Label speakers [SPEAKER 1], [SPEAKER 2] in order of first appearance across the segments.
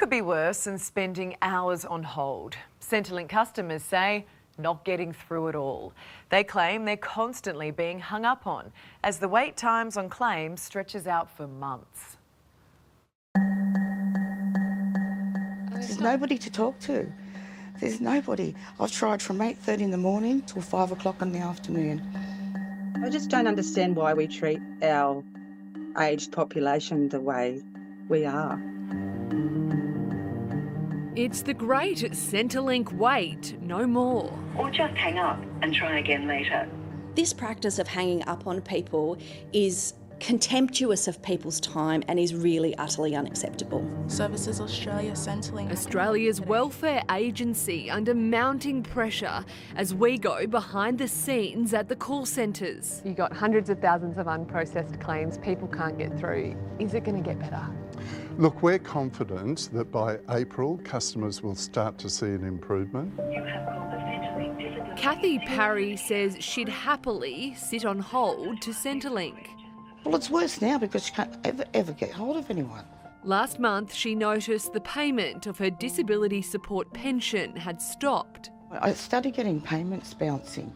[SPEAKER 1] could be worse than spending hours on hold? Centrelink customers say not getting through at all. They claim they're constantly being hung up on as the wait times on claims stretches out for months.
[SPEAKER 2] There's nobody to talk to. There's nobody. I've tried from 8:30 in the morning till 5 o'clock in the afternoon.
[SPEAKER 3] I just don't understand why we treat our aged population the way we are.
[SPEAKER 4] It's the great Centrelink wait no more.
[SPEAKER 5] Or just hang up and try again later.
[SPEAKER 6] This practice of hanging up on people is contemptuous of people's time and is really utterly unacceptable.
[SPEAKER 7] Services Australia Centrelink.
[SPEAKER 4] Australia's welfare agency under mounting pressure as we go behind the scenes at the call centres.
[SPEAKER 8] You've got hundreds of thousands of unprocessed claims people can't get through. Is it going to get better?
[SPEAKER 9] Look, we're confident that by April, customers will start to see an improvement.
[SPEAKER 4] Kathy Parry says she'd happily sit on hold to Centrelink.
[SPEAKER 2] Well, it's worse now because you can't ever get hold of anyone.
[SPEAKER 4] Last month, she noticed the payment of her disability support pension had stopped.
[SPEAKER 2] I started getting payments bouncing,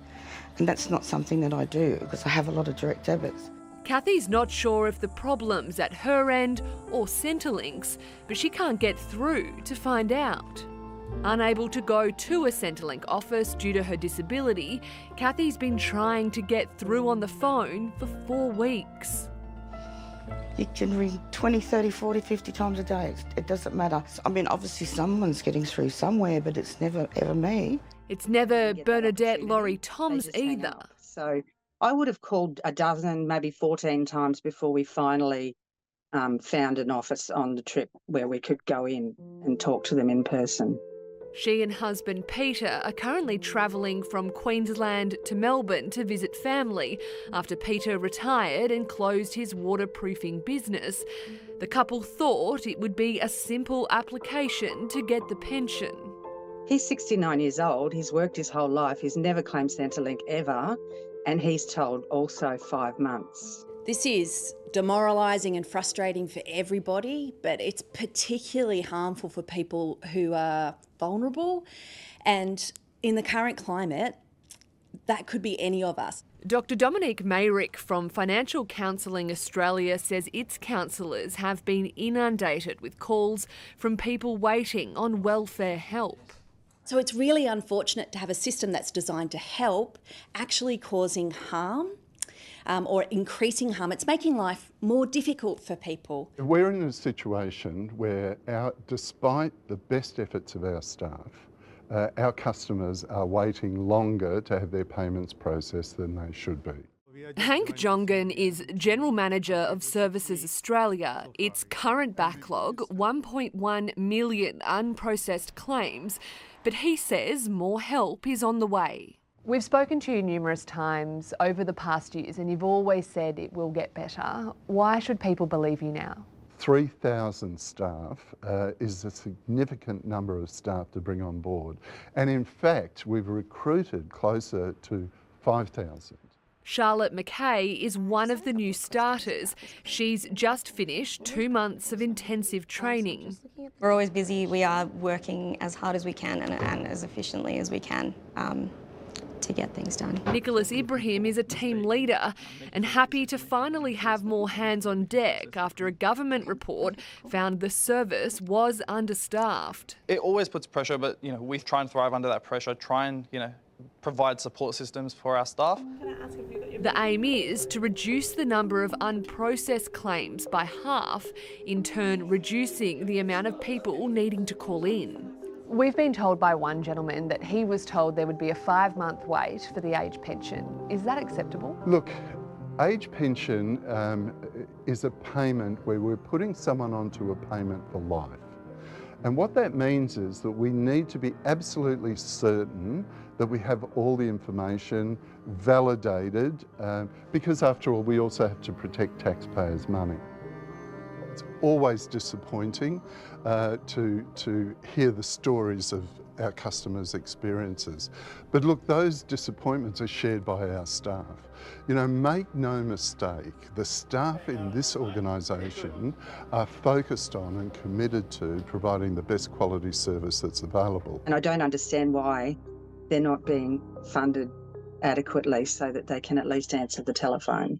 [SPEAKER 2] and that's not something that I do because I have a lot of direct debits.
[SPEAKER 4] Kathy's not sure if the problem's at her end or Centrelink's, but she can't get through to find out. Unable to go to a Centrelink office due to her disability, Kathy's been trying to get through on the phone for 4 weeks.
[SPEAKER 2] You can ring 20, 30, 40, 50 times a day. It doesn't matter. I mean, obviously someone's getting through somewhere, but it's never, ever me.
[SPEAKER 4] It's never Bernadette Laurie Toms either.
[SPEAKER 3] So I would have called a dozen, maybe 14 times before we finally found an office on the trip where we could go in and talk to them in person.
[SPEAKER 4] She and husband Peter are currently travelling from Queensland to Melbourne to visit family after Peter retired and closed his waterproofing business. The couple thought it would be a simple application to get the pension.
[SPEAKER 3] He's 69 years old, he's worked his whole life, he's never claimed Centrelink ever, and he's told also 5 months.
[SPEAKER 6] This is demoralising and frustrating for everybody, but it's particularly harmful for people who are vulnerable. And in the current climate, that could be any of us.
[SPEAKER 4] Dr Dominique Mayrick from Financial Counselling Australia says its counsellors have been inundated with calls from people waiting on welfare help.
[SPEAKER 6] So it's really unfortunate to have a system that's designed to help actually causing harm. Or increasing harm. It's making life more difficult for people.
[SPEAKER 9] We're in a situation where, despite the best efforts of our staff, our customers are waiting longer to have their payments processed than they should be.
[SPEAKER 4] Hank Jongan is General Manager of Services Australia. Its current backlog, 1.1 million unprocessed claims, but he says more help is on the way.
[SPEAKER 8] We've spoken to you numerous times over the past years and you've always said it will get better. Why should people believe you now?
[SPEAKER 9] 3,000 staff is a significant number of staff to bring on board. And in fact, we've recruited closer to 5,000.
[SPEAKER 4] Charlotte McKay is one of the new starters. She's just finished 2 months of intensive training.
[SPEAKER 10] We're always busy. We are working as hard as we can and as efficiently as we can. To get things done.
[SPEAKER 4] Nicholas Ibrahim is a team leader and happy to finally have more hands on deck after a government report found the service was understaffed.
[SPEAKER 11] It always puts pressure, but we try and thrive under that pressure, try and provide support systems for our staff.
[SPEAKER 4] The aim is to reduce the number of unprocessed claims by half, in turn reducing the amount of people needing to call in.
[SPEAKER 8] We've been told by one gentleman that he was told there would be a 5-month wait for the age pension. Is that acceptable?
[SPEAKER 9] Look, age pension is a payment where we're putting someone onto a payment for life. And what that means is that we need to be absolutely certain that we have all the information validated, because after all, we also have to protect taxpayers' money. That's all. always disappointing to hear the stories of our customers' experiences. But look, those disappointments are shared by our staff. You know, make no mistake, the staff in this organisation are focused on and committed to providing the best quality service that's available.
[SPEAKER 3] And I don't understand why they're not being funded adequately so that they can at least answer the telephone.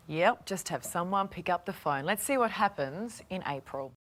[SPEAKER 1] Yep, just have someone pick up the phone. Let's see what happens in April.